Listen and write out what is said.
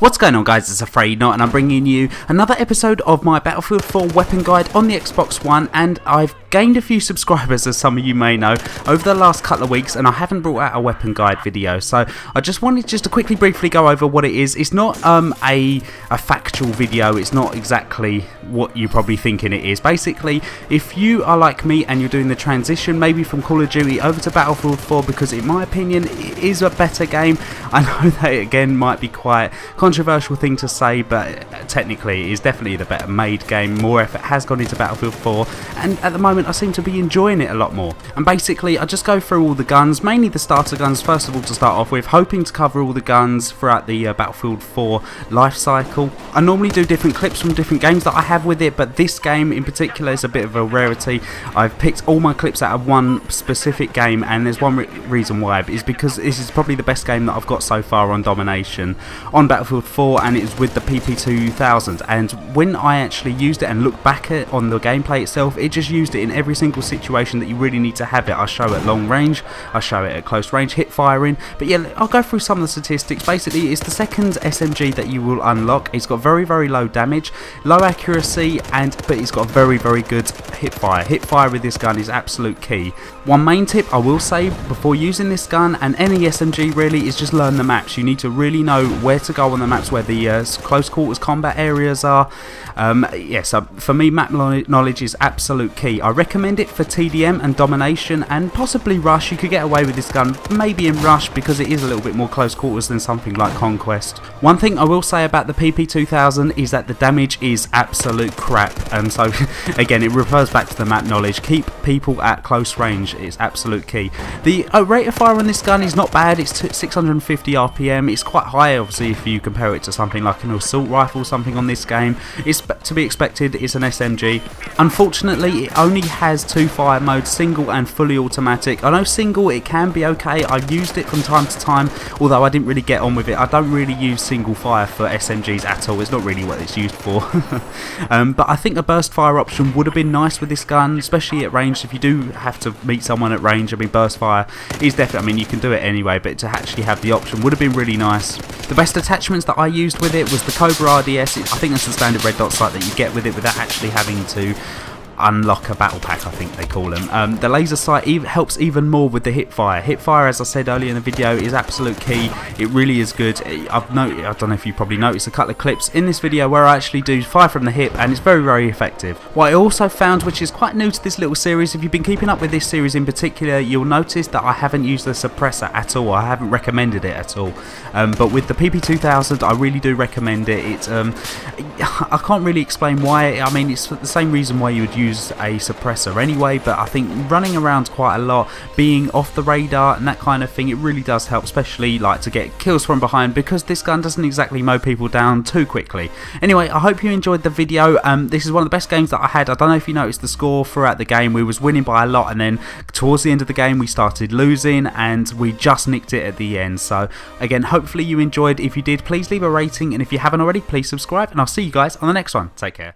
What's going on, guys? It's Afraidnot, and I'm bringing you another episode of my Battlefield 4 weapon guide on the Xbox One. And I've gained a few subscribers, as some of you may know, over the last couple of weeks, and I haven't brought out a weapon guide video. So I just wanted to quickly briefly go over what it is. It's not a factual video. It's not exactly what you're probably thinking it is. Basically, if you are like me and you're doing the transition maybe from Call of Duty over to Battlefield 4, because in my opinion it is a better game. I know that again might be quite controversial thing to say, but technically it is definitely the better made game. More effort has gone into Battlefield 4, and at the moment I seem to be enjoying it a lot more. And basically I just go through all the guns, mainly the starter guns first of all to start off with, hoping to cover all the guns throughout the Battlefield 4 life cycle. I normally do different clips from different games that I have with it, but this game in particular is a bit of a rarity. I've picked all my clips out of one specific game, and there's one reason why, is because this is probably the best game that I've got so far on domination on Battlefield 4, and it's with the PP-2000. And when I actually used it and look back at on the gameplay itself, it just used it in every single situation that you really need to have it. I show it at long range, I show it at close range, hip firing. But yeah, I'll go through some of the statistics. Basically, it's the second SMG that you will unlock. It's got very low damage, low accuracy, but it's got very good hip fire. Hip fire with this gun is absolute key. One main tip I will say before using this gun, and any SMG really, is just learn the maps. You need to really know where to go on the maps, where the close quarters combat areas are. So for me, map knowledge is absolute key. I recommend it for TDM and domination, and possibly rush. You could get away with this gun maybe in rush because it is a little bit more close quarters than something like Conquest. One thing I will say about the PP-2000 is that the damage is absolute crap, and so again it refers back to the map knowledge. Keep people at close range, it's absolute key. The rate of fire on this gun is not bad. It's 650 RPM. It's quite high obviously if you compare it to something like an assault rifle or something on this game. It's to be expected. It's an SMG. Unfortunately, it only has two fire modes, single and fully automatic. I know single it can be okay. I've used it from time to time, although I didn't really get on with it. I don't really use single fire for SMGs at all. It's not really what it's used for. But I think a burst fire option would have been nice with this gun, especially at range. If you do have to meet someone at range, I mean, burst fire is definitely, I mean, you can do it anyway, but to actually have the option would have been really nice. The best attachments that I used with it was the Cobra RDS. I think that's the standard red dot sight that you get with it without actually having to unlock a battle pack, I think they call them. The laser sight helps even more with the hip fire. Hip fire, as I said earlier in the video, is absolute key. It really is good. I don't know if you probably noticed a couple of clips in this video where I actually do fire from the hip, and it's very effective. What I also found, which is quite new to this little series, if you've been keeping up with this series in particular, you'll notice that I haven't used the suppressor at all. I haven't recommended it at all. But with the PP-2000, I really do recommend it. It's I can't really explain why. I mean, it's the same reason why you would use a suppressor anyway, but I think running around quite a lot, being off the radar and that kind of thing, it really does help, especially like to get kills from behind, because this gun doesn't exactly mow people down too quickly. Anyway, I hope you enjoyed the video. This is one of the best games that I had. I don't know if you noticed the score throughout the game. We was winning by a lot, and then towards the end of the game we started losing, and we just nicked it at the end. So again, hopefully you enjoyed. If you did, please leave a rating, and if you haven't already, please subscribe, and I'll see you guys on the next one. Take care.